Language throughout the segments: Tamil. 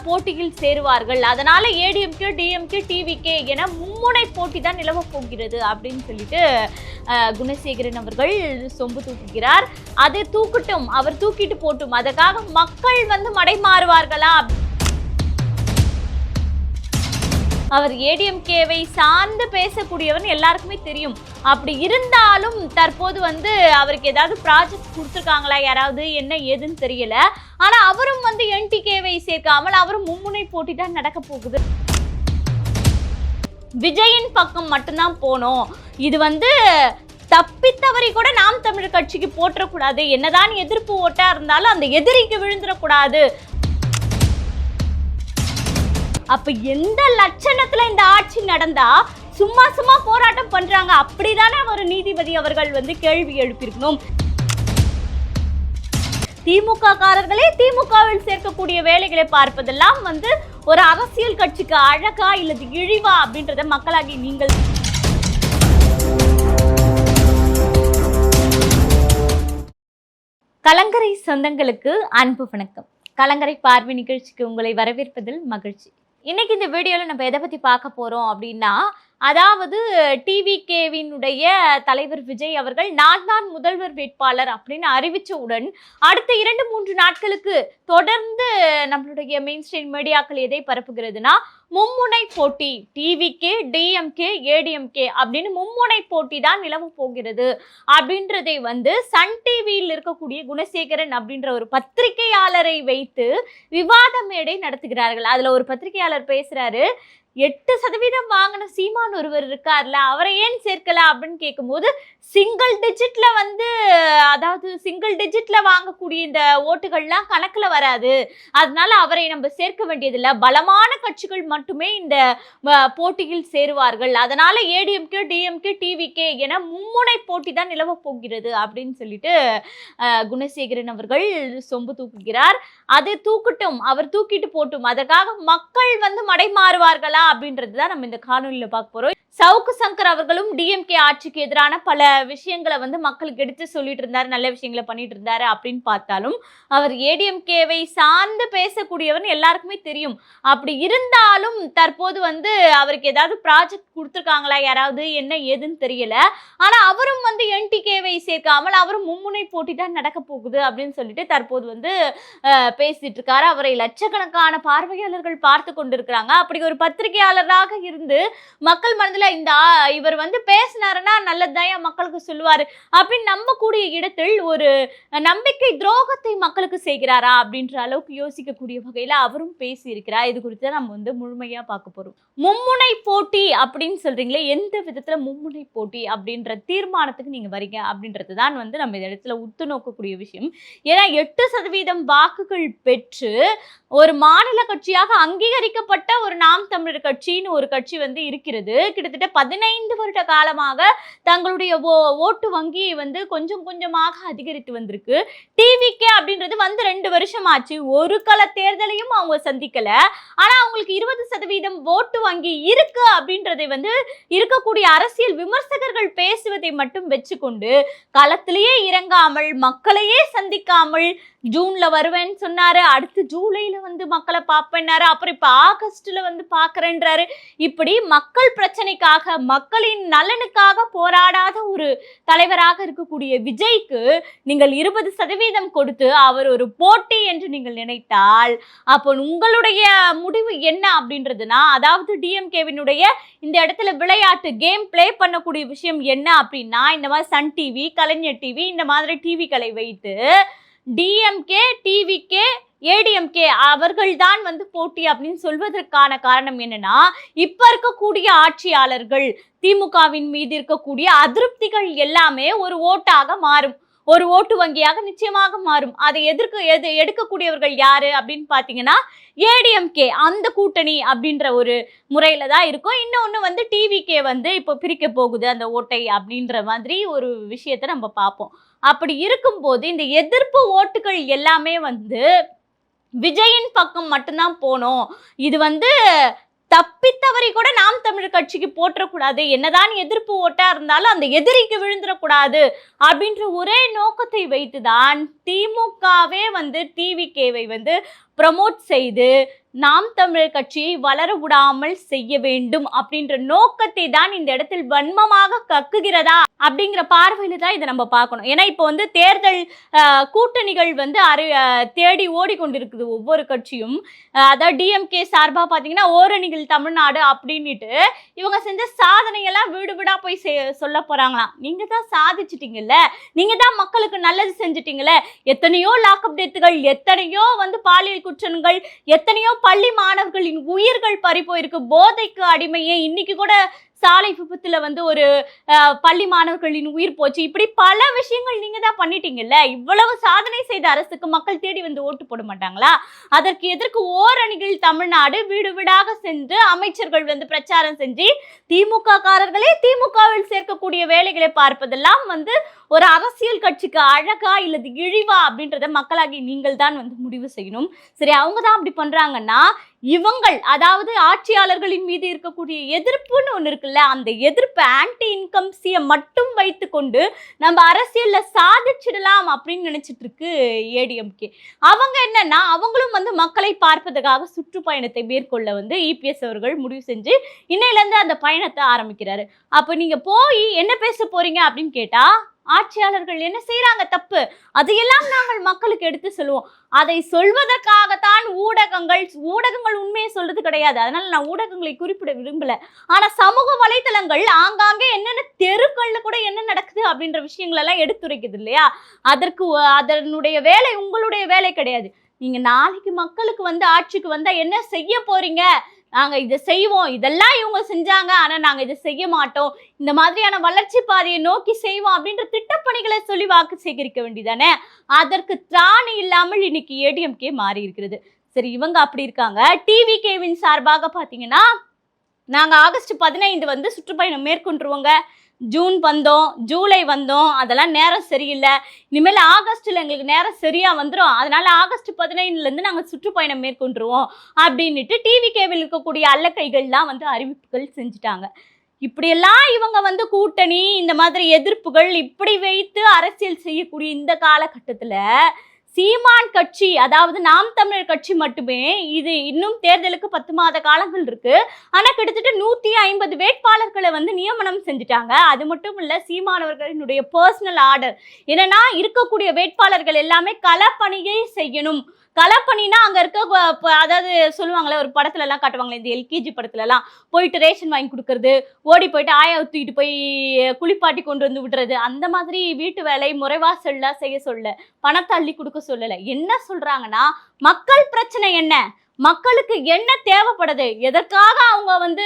போட்டியில் சேருவார்கள். அதனால ஏடிஎம்கே, டிஎம்கே, டிவிகே என மும்முனை போட்டி தான் நிலவ போகிறது அப்படின்னு சொல்லிட்டு குணசேகரன் அவர்கள் சொம்பு தூக்குகிறார். அதை தூக்கட்டும், அவர் தூக்கிட்டு போட்டும், அதற்காக மக்கள் வந்து மடை மாறுவார்களா? அவர் ஏடிஎம்கேவை சார்ந்து பேசக்கூடியவர்னு எல்லாருக்குமே தெரியும். அப்படி இருந்தாலும் தற்போது வந்து அவருக்கு ஏதாவது ப்ராஜெக்ட் கொடுத்துருக்காங்களா யாராவது, என்ன ஏதுன்னு தெரியல. ஆனா அவரும் வந்து என்டிகேவை சேர்க்காமல் அவரும் மும்முனை போட்டி தான் நடக்க போகுது. விஜயின் பக்கம் மட்டும்தான் போனோம். இது வந்து தப்பித்தவரை கூட நாம் தமிழர் கட்சிக்கு போற்றக்கூடாது. என்னதான் எதிர்ப்பு ஓட்டா இருந்தாலும் அந்த எதிரிக்கு விழுந்துடக்கூடாது. அப்ப எந்த லட்சணத்துல இந்த ஆட்சி நடந்தா சும்மா சும்மா போராட்டம் பண்றாங்க? அப்படிதானே ஒரு நீதிபதி அவர்கள் வந்து கேள்வி எழுப்பியிருக்கணும். திமுக காரர்களே திமுகவில் சேர்க்கக்கூடிய வேலைகளை பார்ப்பதெல்லாம் வந்து ஒரு அரசியல் கட்சிக்கு அழகா இல்லது இழிவா அப்படின்றத மக்களாகி நீங்கள் கலங்கரை சொந்தங்களுக்கு அன்பு வணக்கம். கலங்கரை பார்வை நிகழ்ச்சிக்கு உங்களை வரவேற்பதில் மகிழ்ச்சி. இன்னைக்கு இந்த வீடியோவில் நம்ம எதை பற்றி பார்க்க போகிறோம் அப்படின்னா, அதாவது டிவிகேவினுடைய தலைவர் விஜய் அவர்கள் நான் முதல்வர் வேட்பாளர் அப்படின்னு அறிவித்தவுடன் அடுத்த 2-3 நாட்களுக்கு தொடர்ந்து நம்மளுடைய மெயின் ஸ்ட்ரீம் மீடியாக்கள் எதை பரப்புகிறதுனா, மும்முனை போட்டி டிவிகே, டிஎம்கே, ஏடிஎம்கே அப்படின்னு மும்முனை போட்டி தான் நிலவ போகிறது அப்படின்றதை வந்து சன் டிவியில் இருக்கக்கூடிய குணசேகரன் அப்படின்ற ஒரு பத்திரிகையாளரை வைத்து விவாத மேடை நடத்துகிறார்கள். அதுல ஒரு பத்திரிகையாளர் பேசுறாரு, 8% வாங்கின சீமான் ஒருவர் இருக்கார்ல, அவரை ஏன் சேர்க்கல அப்படின்னு கேட்கும்போது, சிங்கிள் டிஜிட்ல வாங்கக்கூடிய இந்த ஓட்டுகள்லாம் கணக்குல வராது, அதனால அவரை நம்ம சேர்க்க வேண்டியதில்லை, பலமான கட்சிகள் மட்டுமே இந்த போட்டியில் சேருவார்கள், அதனால ஏடிஎம்கே, டிஎம்கே, டிவிகே என மும்முனை போட்டி தான் நிலவ போகிறது அப்படின்னு சொல்லிட்டு குணசேகரன் அவர்கள் சொம்பு தூக்குகிறார். அதை தூக்கட்டும், அவர் தூக்கிட்டு போட்டும், அதற்காக மக்கள் வந்து மடை மாறுவார்களா அப்படின்றதுதான் நம்ம இந்த காணொலியில பார்க்க போறோம். சவுக்கு சங்கர் அவர்களும் டிஎம்கே ஆட்சிக்கு எதிரான பல விஷயங்களை வந்து மக்களுக்கு எடுத்து சொல்லிட்டு இருந்தாரு, நல்ல விஷயங்களை பண்ணிட்டு இருந்தாரு அப்படின்னு பார்த்தாலும் அவர் ஏடிஎம்கேவை சார்ந்து பேசக்கூடியவர்னு எல்லாருக்குமே தெரியும். அப்படி இருந்தாலும் தற்போது வந்து அவருக்கு ஏதாவது ப்ராஜெக்ட் கொடுத்துருக்காங்களா யாராவது, என்ன ஏதுன்னு தெரியல. ஆனா அவரும் வந்து என்டிகேவை சேர்க்காமல் அவரும் மும்முனை போட்டி தான் நடக்க போகுது அப்படின்னு சொல்லிட்டு தற்போது வந்து பேசிட்டு இருக்காரு. அவரை லட்சக்கணக்கான பார்வையாளர்கள் பார்த்து கொண்டிருக்கிறாங்க. அப்படி ஒரு பத்திரிகையாளராக இருந்து மக்கள் மனதில் இவர் வந்து பேசினாருன்னா நல்லதுதான் மக்களுக்கு சொல்லுவாரு அப்படின்னு நம்பக்கூடிய இடத்தில் ஒரு நம்பிக்கை துரோகத்தை மக்களுக்கு செய்கிறாரா அப்படின்ற அளவுக்கு யோசிக்கக்கூடிய வகையில அவரும் பேசி இருக்கிறார். இது குறித்து நம்ம வந்து முழுமையா பார்க்க போறோம். மும்முனை போட்டி அப்படின்னு சொல்றீங்களே, எந்த விதத்துல மும்முனை போட்டி அப்படின்ற தீர்மானத்துக்கு நீங்க வரீங்க அப்படின்றது தான் வந்து நம்ம இந்த இடத்துல உத்து நோக்கக்கூடிய விஷயம். ஏன்னா 8% வாக்குகள் பெற்று ஒரு மாநில கட்சியாக அங்கீகரிக்கப்பட்ட ஒரு நாம் தமிழர் கட்சின்னு ஒரு கட்சி வந்து இருக்கிறது. கிட்டத்தட்ட 15 வருட காலமாக தங்களுடைய ஓட்டு வங்கி வந்து கொஞ்சம் கொஞ்சமாக அதிகரித்து வந்திருக்கு. டிவிகே அப்படின்றது வந்து 2 வருஷம் ஆச்சு. ஒரு கள தேர்தலையும் அவங்க சந்திக்கல. ஆனா அவங்களுக்கு 20% ஓட்டு வங்கி இருக்கு அப்படின்றதை வந்து இருக்கக்கூடிய அரசியல் விமர்சகர்கள் பேசுவதை மட்டும் வச்சுக்கொண்டு களத்திலேயே இறங்காமல், மக்களையே சந்திக்காமல், ஜூன்ல வருவேன்னு சொன்னாரு, அடுத்து ஜூலைல வந்து மக்களை பார்ப்பேன்னாரு, அப்புறம் இப்ப ஆகஸ்ட்ல வந்து பாக்குறேன்றாரு. இப்படி மக்கள் பிரச்சனைக்காக, மக்களின் நலனுக்காக போராடாத ஒரு தலைவராக இருக்கக்கூடிய விஜய்க்கு நீங்கள் 20% கொடுத்து அவர் ஒரு போட்டி என்று நீங்கள் நினைத்தால் அப்போ உங்களுடைய முடிவு என்ன அப்படின்றதுனா, அதாவது டிஎம்கேவினுடைய இந்த இடத்துல விளையாட்டு கேம் பிளே பண்ணக்கூடிய விஷயம் என்ன அப்படின்னா, இந்த மாதிரி சன் டிவி, கலைஞர் டிவி, இந்த மாதிரி டிவிகளை வைத்து டிஎம்கே, டிவிகே, ஏடிஎம்கே அவர்கள் தான் வந்து போட்டி அப்படின்னு சொல்வதற்கான காரணம் என்னன்னா, இப்ப இருக்கக்கூடிய ஆட்சியாளர்கள் திமுகவின் மீது இருக்கக்கூடிய அதிருப்திகள் எல்லாமே ஒரு ஓட்டாக மாறும், ஒரு ஓட்டு வங்கியாக நிச்சயமாக மாறும். அதை எடுக்கக்கூடியவர்கள் யாரு அப்படின்னு பாத்தீங்கன்னா ஏடிஎம்கே, அந்த கூட்டணி அப்படின்ற ஒரு முறையில தான் இருக்கும். இன்னொன்னு வந்து டிவிகே வந்து இப்போ பிரிக்க போகுது அந்த ஓட்டை அப்படின்ற மாதிரி ஒரு விஷயத்த நம்ம பார்ப்போம். அப்படி இருக்கும்போது இந்த எதிர்ப்பு ஓட்டுகள் எல்லாமே வந்து விஜயின் பக்கம் மட்டும்தான் போனோம். இது வந்து தப்பித்தவரை கூட நாம் தமிழர் கட்சிக்கு போற்றக்கூடாது, என்னதான் எதிர்ப்பு ஓட்டா இருந்தாலும் அந்த எதிரிக்கு விழுந்துடக்கூடாது அப்படின்ற ஒரே நோக்கத்தை வைத்துதான் திமுகவே வந்து டிவிகேவை வந்து ப்ரமோட் செய்து நாம் தமிழர் கட்சியை வளர விடாமல் செய்ய வேண்டும் அப்படின்ற நோக்கத்தை தான் இந்த இடத்தில் வன்மமாக கக்குகிறதா அப்படிங்கிற பார்வையில தான் இதை நம்ம பார்க்கணும். ஏன்னா இப்போ வந்து தேர்தல் கூட்டணிகள் வந்து தேடி ஓடிக்கொண்டிருக்குது ஒவ்வொரு கட்சியும். அதாவது டிஎம்கே சார்பா பார்த்தீங்கன்னா ஓரணிகள் தமிழ்நாடு அப்படின்ட்டு இவங்க செஞ்ச சாதனையெல்லாம் வீடு வீடா போய் சொல்ல போறாங்களாம். நீங்க தான் சாதிச்சிட்டீங்கல்ல, நீங்க தான் மக்களுக்கு நல்லது செஞ்சிட்டீங்கல்ல, எத்தனையோ லாக்அப் டெத்துகள், எத்தனையோ வந்து பாலியல் குற்றங்கள், எத்தனையோ பள்ளி மாணவர்களின் உயிர்கள் பறி போயிருக்கு, போதைக்கு அடிமையே இன்னைக்கு கூட சாலை விபத்துல வந்து ஒரு பள்ளி மாணவர்களின் உயிர் போச்சு. இப்படி பல விஷயங்கள் நீங்க தான் பண்ணிட்டீங்கல்ல. இவ்வளவு சாதனை செய்த அரசுக்கு மக்கள் தேடி வந்து ஓட்டு போட மாட்டாங்களா? அதற்கு எதற்கு ஓரணிகள் தமிழ்நாடு வீடு வீடாக சென்று அமைச்சர்கள் வந்து பிரச்சாரம் செஞ்சு திமுக காரர்களே திமுகவில் சேர்க்கக்கூடிய வேலைகளை பார்ப்பதெல்லாம் வந்து ஒரு அரசியல் கட்சிக்கு அழகா இல்லது இழிவா அப்படின்றத மக்களாகி நீங்கள் தான் வந்து முடிவு செய்யணும். சரி, அவங்க தான் அப்படி பண்றாங்கன்னா இவங்கள் அதாவது ஆட்சியாளர்களின் மீது இருக்கக்கூடிய எதிர்ப்புன்னு ஒன்று இருக்குல்ல, அந்த எதிர்ப்பு ஆன்டி இன்கம்சியை மட்டும் வைத்து கொண்டு நம்ம அரசியல்ல சாதிச்சிடலாம் அப்படின்னு நினைச்சிட்டு இருக்கு ஏடிஎம்கே. அவங்க என்னன்னா அவங்களும் வந்து மக்களை பார்ப்பதற்காக சுற்றுப்பயணத்தை மேற்கொள்ள வந்து இபிஎஸ் அவர்கள் முடிவு செஞ்சு இன்னையில இருந்து அந்த பயணத்தை ஆரம்பிக்கிறாரு. அப்ப நீங்க போய் என்ன பேச போறீங்க அப்படின்னு கேட்டா, ஆட்சியாளர்கள் என்ன செய்யறாங்க தப்பு, அதையெல்லாம் நாங்கள் மக்களுக்கு எடுத்து சொல்லுவோம். அதை சொல்வதற்காகத்தான் ஊடகங்கள் உண்மையை சொல்றது கிடையாது. அதனால நான் ஊடகங்களை குறிப்பிட விரும்பல. ஆனா சமூக வலைத்தளங்கள் ஆங்காங்கே என்னென்ன தெருக்கள்ல கூட என்ன நடக்குது அப்படின்ற விஷயங்கள் எல்லாம் எடுத்துரைக்குது இல்லையா? அதனுடைய வேலை உங்களுடைய வேலை கிடையாது. நீங்க நாளைக்கு மக்களுக்கு வந்து ஆட்சிக்கு வந்தா என்ன செய்ய போறீங்க, நாங்க இதை செய்வோம், இதெல்லாம் இவங்க செஞ்சாங்க ஆனா நாங்க இதை செய்ய மாட்டோம், இந்த மாதிரியான வளர்ச்சி பாதையை நோக்கி செய்வோம் அப்படின்ற திட்டப்பணிகளை சொல்லி வாக்கு சேகரிக்க வேண்டியதானே. அதற்கு திராணி இல்லாமல் இன்னைக்கு ஏடிஎம்கே மாறி இருக்கிறது. சரி, இவங்க அப்படி இருக்காங்க. டிவிகேவின் சார்பாக பாத்தீங்கன்னா நாங்க ஆகஸ்ட் 15 வந்து சுற்றுப்பயணம் மேற்கொண்டுருவோங்க. ஜூன் வந்தோம், ஜூலை வந்தோம், அதெல்லாம் நேரம் சரியில்லை, இனிமேல் ஆகஸ்ட்ல எங்களுக்கு நேரம் சரியா வந்துடும், அதனால ஆகஸ்ட் 15 நாங்கள் சுற்றுப்பயணம் மேற்கொண்டுருவோம் அப்படின்ட்டு டிவிகேவில் இருக்கக்கூடிய அல்லக்கைகள்லாம் வந்து அறிவிப்புகள் செஞ்சுட்டாங்க. இப்படியெல்லாம் இவங்க வந்து கூட்டணி இந்த மாதிரி எதிர்ப்புகள் இப்படி வைத்து அரசியல் செய்யக்கூடிய இந்த காலகட்டத்தில் சீமான் கட்சி அதாவது நாம் தமிழர் கட்சி மட்டுமே இது இன்னும் தேர்தலுக்கு 10 மாத காலங்கள் இருக்கு. ஆனா கிட்டத்தட்ட 150 வேட்பாளர்களை வந்து நியமனம் செஞ்சுட்டாங்க. அது மட்டும் இல்ல, சீமானவர்களினுடைய பர்சனல் ஆர்டர் என்னன்னா இருக்கக்கூடிய வேட்பாளர்கள் எல்லாமே களப்பணியை செய்யணும். களப்பணினா அங்க இருக்க அதாவது சொல்லுவாங்களே, ஒரு படத்துல எல்லாம் காட்டுவாங்களே, இந்த எல்கேஜி படத்துல எல்லாம் போயிட்டு ரேஷன் வாங்கி கொடுக்கறது, ஓடி போயிட்டு ஆயா தூக்கிட்டு போய் குளிப்பாட்டி கொண்டு வந்து விடுறது, அந்த மாதிரி வீட்டு வேலை முறைவாசல்ல செய்ய சொல்ல, பணத்தை அள்ளி கொடுக்க சொல்லல. என்ன சொல்றாங்கன்னா மக்கள் பிரச்சனை என்ன, மக்களுக்கு என்ன தேவைப்படுது, எதற்காக அவங்க வந்து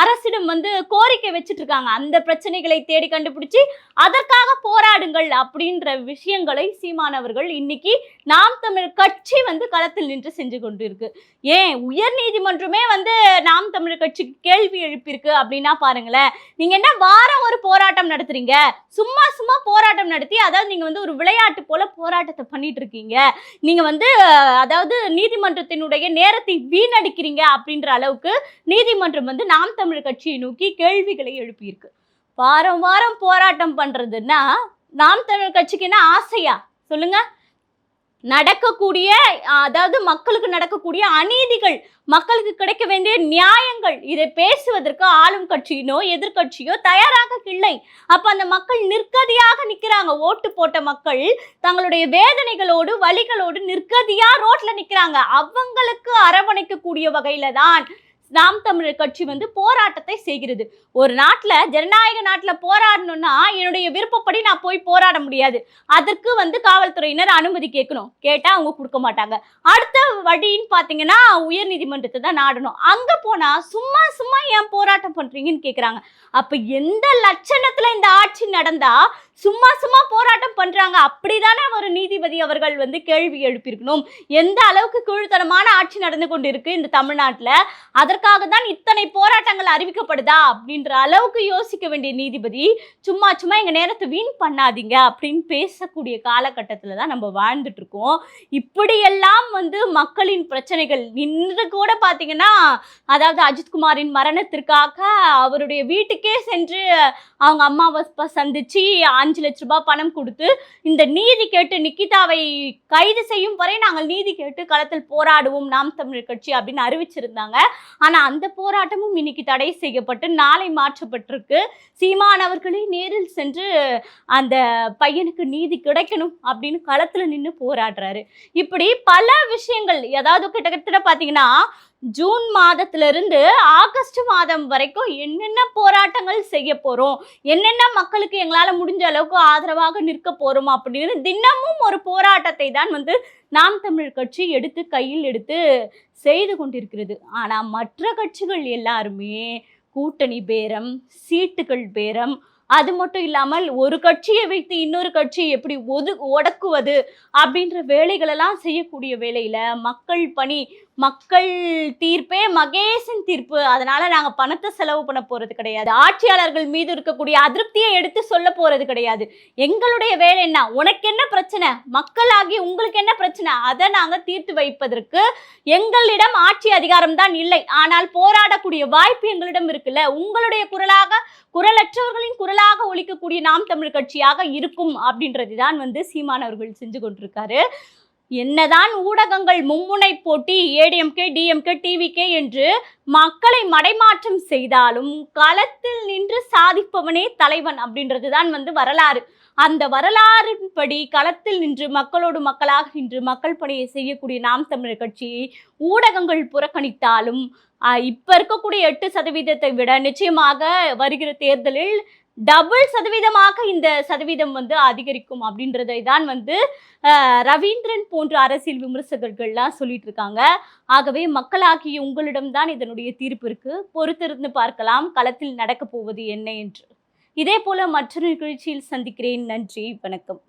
அரசிடம் வந்து கோரிக்கை வச்சுட்டு இருக்காங்க, அந்த பிரச்சனைகளை தேடி கண்டுபிடிச்சு அதற்காக போராடுங்கள் அப்படின்ற விஷயங்களை சீமானவர்கள் இன்னைக்கு நாம் தமிழர் கட்சி வந்து களத்தில் நின்று செஞ்சு கொண்டு இருக்கு. ஏன் உயர் நீதிமன்றமே வந்து நாம் தமிழர் கட்சிக்கு கேள்வி எழுப்பியிருக்கு அப்படின்னா பாருங்களேன். நீங்க என்ன வாரம் ஒரு போராட்டம் நடத்துறீங்க, சும்மா சும்மா போராட்டம் நடத்தி அதாவது நீங்க வந்து ஒரு விளையாட்டு போல போராட்டத்தை பண்ணிட்டு இருக்கீங்க, நீங்க வந்து அதாவது நீதிமன்றத்தினுடைய நேரத்தை வீணடிக்கிறீங்க அப்படின்ற அளவுக்கு நீதிமன்றம் வந்து நாம் தமிழர் கட்சியை நோக்கி கேள்விகளை எழுப்பியிருக்கு. வாரம் வாரம் போராட்டம் பண்றதுன்னா நாம் தமிழர் கட்சிக்கு என்ன ஆசையா சொல்லுங்க? நடக்கக்கூடிய அதாவது மக்களுக்கு நடக்கக்கூடிய அநீதிகள், மக்களுக்கு கிடைக்க வேண்டிய நியாயங்கள், இதை பேசுவதற்கு ஆளும் கட்சியினோ எதிர்கட்சியோ தயாராக இல்லை. அப்ப அந்த மக்கள் நிற்கதியாக நிக்கிறாங்க. ஓட்டு போட்ட மக்கள் தங்களுடைய வேதனைகளோடு வலிகளோடு நிற்கதியா ரோட்ல நிக்கிறாங்க. அவங்களுக்கு அரவணைக்கக்கூடிய வகையில தான் நாம் தமிழர் கட்சி வந்து போராட்டத்தை செய்கிறது. ஒரு நாட்டில் ஜனநாயக நாட்டில் போராடணும்னா என்னுடைய விருப்பப்படி நான் போய் போராட முடியாது. அதற்கு வந்து காவல்துறையினர் அனுமதி கேட்கணும். கேட்டால் அவங்க கொடுக்க மாட்டாங்க. அடுத்த வழின்னு பார்த்தீங்கன்னா உயர் நீதிமன்றத்தை தான் நாடணும். அங்கே போனால் சும்மா சும்மா ஏன் போராட்டம் பண்ணுறீங்கன்னு கேட்குறாங்க. அப்போ எந்த லட்சணத்தில் இந்த ஆட்சி நடந்தா சும்மா சும்மா போராட்டம் பண்றாங்க அப்படிதானே ஒரு நீதிபதி அவர்கள் வந்து கேள்வி எழுப்பியிருக்கணும். எந்த அளவுக்கு கீழ்த்தனமான ஆட்சி நடந்து கொண்டு இருக்கு இந்த தமிழ்நாட்டில், அதற்காக தான் இத்தனை போராட்டங்கள் அறிவிக்கப்படுதா அப்படின்ற அளவுக்கு யோசிக்க வேண்டிய நீதிபதி சும்மா சும்மா எங்க நேரத்தை வீண் பண்ணாதீங்க அப்படின்னு பேசக்கூடிய காலகட்டத்தில் தான் நம்ம வாழ்ந்துட்டு இருக்கோம். இப்படியெல்லாம் வந்து மக்களின் பிரச்சனைகள். இன்று கூட பாத்தீங்கன்னா, அதாவது அஜித்குமாரின் மரணத்திற்காக அவருடைய வீட்டுக்கே சென்று அவங்க அம்மாவை சந்திச்சு 5 லட்ச ரூபாய் பணம் கொடுத்து இந்த நீதி கேட்டு நிக்கிதாவை கைது செய்யும் வரை நாங்கள் நீதி கேட்டு களத்தில் போராடுவோம் நாம் தமிழர் கட்சி அப்படின்னு அறிவிச்சிருந்தாங்க. ஆனா அந்த போராட்டமும் இன்னைக்கு தடை செய்யப்பட்டு நாளை மாற்றப்பட்டிருக்கு. சீமான் அவர்களே நேரில் சென்று அந்த பையனுக்கு நீதி கிடைக்கணும் அப்படின்னு களத்துல நின்று போராடுறாரு. இப்படி பல விஷயங்கள், அதாவது கிட்டத்தட்ட பாத்தீங்கன்னா ஜூன் மாதத்திலிருந்து ஆகஸ்ட் மாதம் வரைக்கும் என்னென்ன போராட்டங்கள் செய்ய போறோம், என்னென்ன மக்களுக்கு எங்களால முடிஞ்ச அளவுக்கு ஆதரவாக நிற்க போறோம் அப்படின்னு தினமும் ஒரு போராட்டத்தை தான் வந்து நாம் தமிழர் கட்சி கையில் எடுத்து செய்து கொண்டிருக்கிறது. ஆனா மற்ற கட்சிகள் எல்லாருமே கூட்டணி பேரம், சீட்டுகள் பேரம், அது மட்டும் இல்லாமல் ஒரு கட்சியை வைத்து இன்னொரு கட்சியை எப்படி ஒடுக்குவது அப்படின்ற வேலைகளெல்லாம் செய்யக்கூடிய வேலையில மக்கள் பணி, மக்கள் தீர்ப்பே மகேசன் தீர்ப்பு, அதனால நாங்க பணத்தை செலவு பண்ண போறது கிடையாது, ஆட்சியாளர்கள் மீது இருக்கக்கூடிய அதிருப்தியை எடுத்து சொல்ல போறது கிடையாது. எங்களுடைய வேலை என்ன, உனக்கு என்ன பிரச்சனை, மக்களாகி உங்களுக்கு என்ன பிரச்சனை, அதை நாங்க தீர்த்து வைப்பதற்கு எங்களிடம் ஆட்சி அதிகாரம் தான் இல்லை, ஆனால் போராடக்கூடிய வாய்ப்பு எங்களிடம் இருக்குல்ல, உங்களுடைய குரலாக குரலற்றவர்களின் குரலாக ஒலிக்கக்கூடிய நாம் தமிழ் கட்சியாக இருக்கும் அப்படின்றதுதான் வந்து சீமான் அவர்கள் செஞ்சு கொண்டிருக்காரு. என்னதான் ஊடகங்கள் மும்முனை போட்டி ஏடிஎம்கே டிஎம்கே டிவிகே என்று மக்களை மடைமாற்றம் செய்தாலும் களத்தில் நின்று சாதிப்பவனே தலைவன் அப்படின்றதுதான் வந்து வரலாறு. அந்த வரலாறின்படி களத்தில் நின்று மக்களோடு மக்களாக நின்று மக்கள் பணியை செய்யக்கூடிய நாம் தமிழர் கட்சியை ஊடகங்கள் புறக்கணித்தாலும் இப்ப இருக்கக்கூடிய 8% விட நிச்சயமாக வருகிற தேர்தலில் டபுள் சதவீதமாக இந்த சதவீதம் வந்து அதிகரிக்கும் அப்படின்றதை தான் வந்து ரவீந்திரன் போன்ற அரசியல் விமர்சகர்கள்லாம் சொல்லிட்டு இருக்காங்க. ஆகவே மக்களாகிய உங்களிடம்தான் இதனுடைய தீர்ப்பு இருக்கு. பொறுத்திருந்து பார்க்கலாம் களத்தில் நடக்க போவது என்ன என்று. இதே போல மற்றொரு நிகழ்ச்சியில் சந்திக்கிறேன். நன்றி, வணக்கம்.